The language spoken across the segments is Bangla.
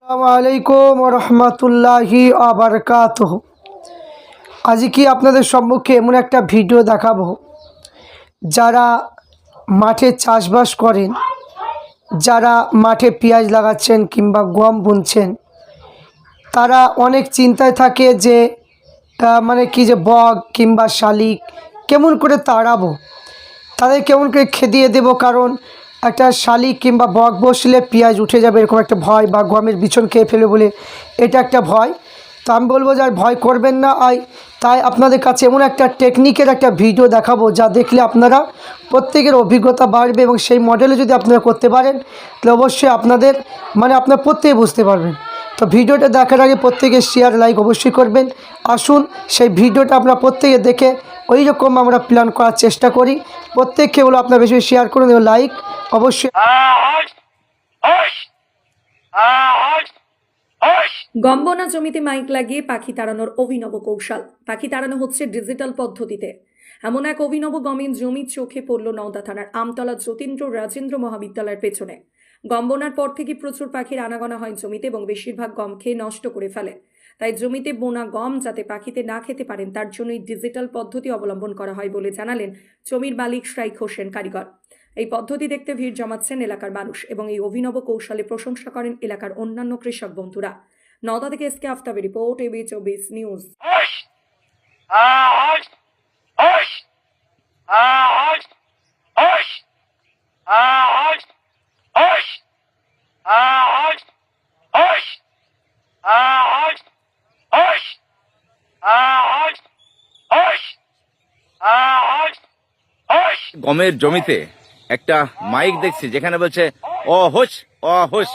আসসালামাইকুম রহমতুল্লাহি আবরকাতুহ। আজ কি আপনাদের সম্মুখে এমন একটা ভিডিও দেখাবো, যারা মাঠে চাষবাস করেন, যারা মাঠে পেঁয়াজ লাগাচ্ছেন কিংবা গম বুনছেন, তারা অনেক চিন্তায় থাকে যে মানে কি যে বক কিংবা শালিক কেমন করে তাড়াবো, তাদের কেমন করে খেদিয়ে দেব। কারণ একটা শালিক কিংবা বক বসলে পেঁয়াজ উঠে যাবে এরকম একটা ভয়, বা গমের বিছন খেয়ে ফেলে বলে এটা একটা ভয়। তো আমি বলবো যে আর ভয় করবেন না। তাই আপনাদের কাছে এমন একটা টেকনিকের একটা ভিডিও দেখাবো, যা দেখলে আপনারা প্রত্যেকের অভিজ্ঞতা বাড়বে, এবং সেই মডেলে যদি আপনারা করতে পারেন তাহলে অবশ্যই আপনাদের আপনারা প্রত্যেকে বুঝতে পারবেন। তো ভিডিওটা দেখার আগে প্রত্যেকে শেয়ার লাইক অবশ্যই করবেন। আসুন সেই ভিডিওটা আপনারা প্রত্যেকে দেখে ওই রকম আমরা প্ল্যান করার চেষ্টা করি। প্রত্যেককে বলো আপনারা বেশি শেয়ার করুন এবং লাইক অবশ্যই। গম বোনা জমিতে মাইক লাগিয়ে পাখি তাড়ানোর অভিনব কৌশল। পাখি তাড়ানো হচ্ছে ডিজিটাল পদ্ধতিতে। এমন এক অভিনব গমের জমি চোখে পড়ল নওদা থানার আমতলা যতীন্দ্র রাজেন্দ্র মহাবিদ্যালয়ের পেছনে। গম বোনার পর থেকে প্রচুর পাখির আনাগোনা হয় জমিতে এবং বেশিরভাগ গম খেয়ে নষ্ট করে ফেলে। তাই জমিতে বোনা গম যাতে পাখিতে না খেতে পারেন, তার জন্যই ডিজিটাল পদ্ধতি অবলম্বন করা হয় বলে জানালেন জমির মালিক শাইখ হোসেন কারিগর। এই পদ্ধতি দেখতে ভিড় জমাচ্ছেন এলাকার মানুষ এবং এই অভিনব কৌশলে প্রশংসা করেন এলাকার অন্যান্য কৃষক বন্ধুরা। নওদা থেকে এসকে আফতাবের রিপোর্ট, এবি 24 নিউজ। গমের জমিতে একটা মাইক দেখছি, যেখানে বলছে অহোশ অহোশ।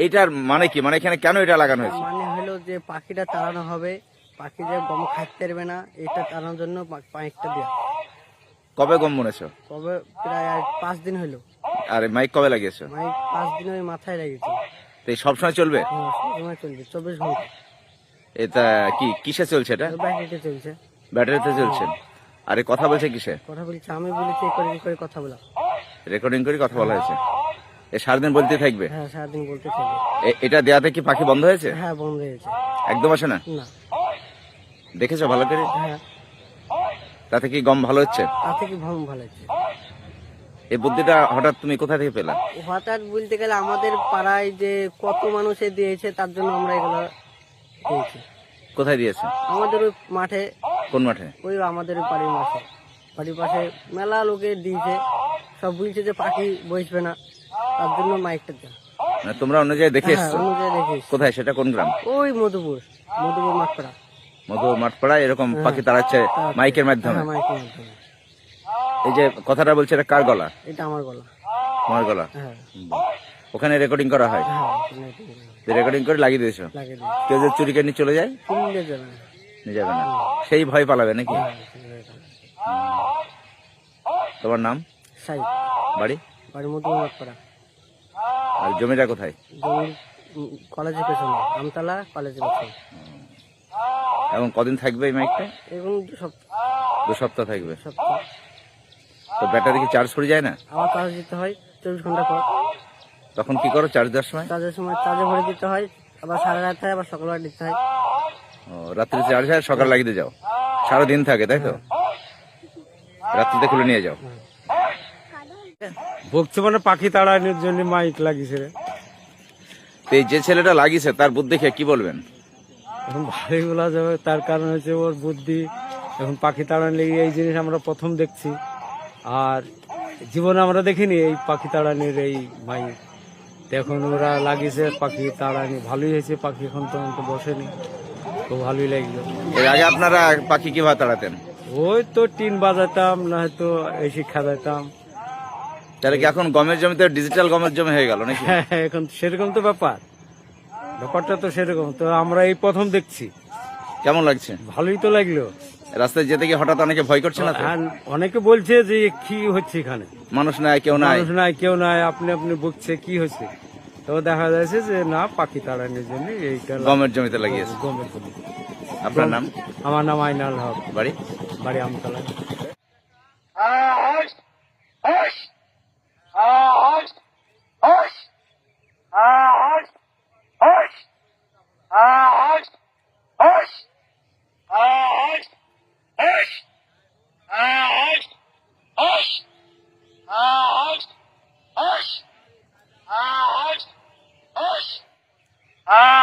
এটার মানে কি? মানে এখানে কেন এটা লাগানো হয়েছে? মানে হলো যে পাখিটা তাড়ানো হবে, পাখি যে গম খাইতে পারবে না, এটা তাড়ানোর জন্য মাইকটা দেওয়া। কবে গম বুনেছো? কবে? প্রায় 5 দিন হলো। আর মাইক কবে লাগিয়েছো? মাইক 5 দিন ওই মাথায় লাগিয়েছে। তো এই সবসময় চলবে? হ্যাঁ, সবসময় চলবে, 24 ঘন্টা। এটা কি কিসে চলছে? এটা ব্যাটারিতে চলছে। ব্যাটারিতে চলছে। আরে কথা বলছে কিসে? কথা বলছে, আমি বলেছি এই করে কথা বলা। রেকর্ডিং করে কথা বলা হয়েছে। এ সারাদিন বলতে থাকবে? হ্যাঁ, সারাদিন বলতে থাকবে। এটা দেওয়াতে কি পাখি বন্ধ হয়েছে? হ্যাঁ, বন্ধ হয়েছে। একদম আসে না? না। দেখেছো ভালো করে? হ্যাঁ। তাতে কি গম ভালো হচ্ছে? তাতে কি ভালো হচ্ছে। এই বুদ্ধিটা হঠাৎ তুমি কোথা থেকে পেলা? হঠাৎ বলতে গেলে আমাদের পাড়ায় যে কত মানুষে দিয়েছে, তার জন্য আমরা এগুলো দিয়েছি। কোথায় দিয়েছে? আমাদের ওই মাঠে। কোন মাঠে? ওই আমাদের বাড়ির মাঠে, বাড়ির পাশে মেলা লোকে দিয়েছে। সব বলছে যে পাখি বসবে না, তার জন্য মাইকটা দেওয়া। মানে তোমরা অন্য জায়গায় দেখে এসছো? অন্য জায়গায় দেখে এসেছি। কোথায় সেটা? কোন গ্রাম? ওই মধুপুর মাঠপাড়া। মাঠপাড়ায় এরকম পাখি তাড়াচ্ছে মাইকের মাধ্যমে? হ্যাঁ, মাইকের মাধ্যমে। এই যে কথাটা বলছে, এটা কার গলা? এটা আমার গলা। তোমার গলা? হ্যাঁ। ওখানে রেকর্ডিং করা হয়? হ্যাঁ, রেকর্ডিং করে লাগিয়ে দিয়েছো? লাগিয়ে দিয়েছি। কেউ যদি চুরি করে নিয়ে চলে যায়? কিনলে যাবে না। নিয়ে যাবে না, সেই ভয় পালাবে নাকি? হ্যাঁ, তোমার নাম? সাই। বাড়ি? বাড়ির মধুপুর মাঠপাড়া। আর জমিটা কোথায়? জমি কলেজের পেছনে, আমতলা কলেজের পেছনে। এখন কদিন থাকবে এই মাইকটা? এবং 2 সপ্তাহ থাকবে। সপ্তাহ। তো ব্যাটারি কি চার্জ পড়ে যায় না? আবার চার্জ দিতে হয় 24 ঘন্টা পর। তখন কি করো চার্জ দেওয়ার সময়? চার্জের সময় চার্জে ভরে দিতে হয়, আবার সারা রাত হয়, আবার সকালবেলা দিতে হয়। ও, রাত্রে চার্জ হয়, সকাল লাগিয়ে দিয়ে যাও। সারাদিন থাকে তাই তো? রাত্রিতে খুলে নিয়ে যাও। ভুগছে মানে পাখি তাড়ানোর জন্য মাইক লাগিয়েছে রে। তো এই যে ছেলেটা লাগিয়েছে, তার বুদ্ধি খেয়ে কি বলবেন? এখন ভালোই বলা যাবে, তার কারণ হচ্ছে ওর বুদ্ধি। এখন পাখি তাড়ানো লেগে এই জিনিস আমরা প্রথম দেখছি, আর জীবনে আমরা দেখিনি এই পাখি তাড়ানোর এই মাইক। এখন ওরা লাগিয়েছে পাখি তাড়ানি, ভালোই হয়েছে। পাখি এখন তো বসেনি, খুব ভালোই লাগলো। এর আগে আপনারা পাখি কিভাবে তাড়াতেন? ওই তো টিন বাজাতাম, না হয়তো এই শিক্ষা দিতাম। তাহলে কি এখন গমের জমিতে ডিজিটাল গমের জমি হয়ে গেল নাকি? হ্যাঁ, এখন সেরকম তো ব্যাপারটা তো সেরকম। তো আমরা এই প্রথম দেখছি। কেমন লাগছে? ভালোই তো লাগলো। রাস্তায় যেতে গিয়ে হঠাৎ অনেকে ভয় করছে না তো? আর অনেকে বলছে যে কি হচ্ছে এখানে, মানুষ নাই, কেউ নাই। মানুষ নাই, কেউ নাই, আপনি বকছে কি হচ্ছে। তো দেখা যাচ্ছে যে না, পাখি তাড়ানোর জন্য এইটা গমের জমিতে লাগিয়েছে। গমের জমি। আপনার নাম? আমার নাম আইনাল হক, বাড়ি? বাড়ি আমতলা। Hush! Ah!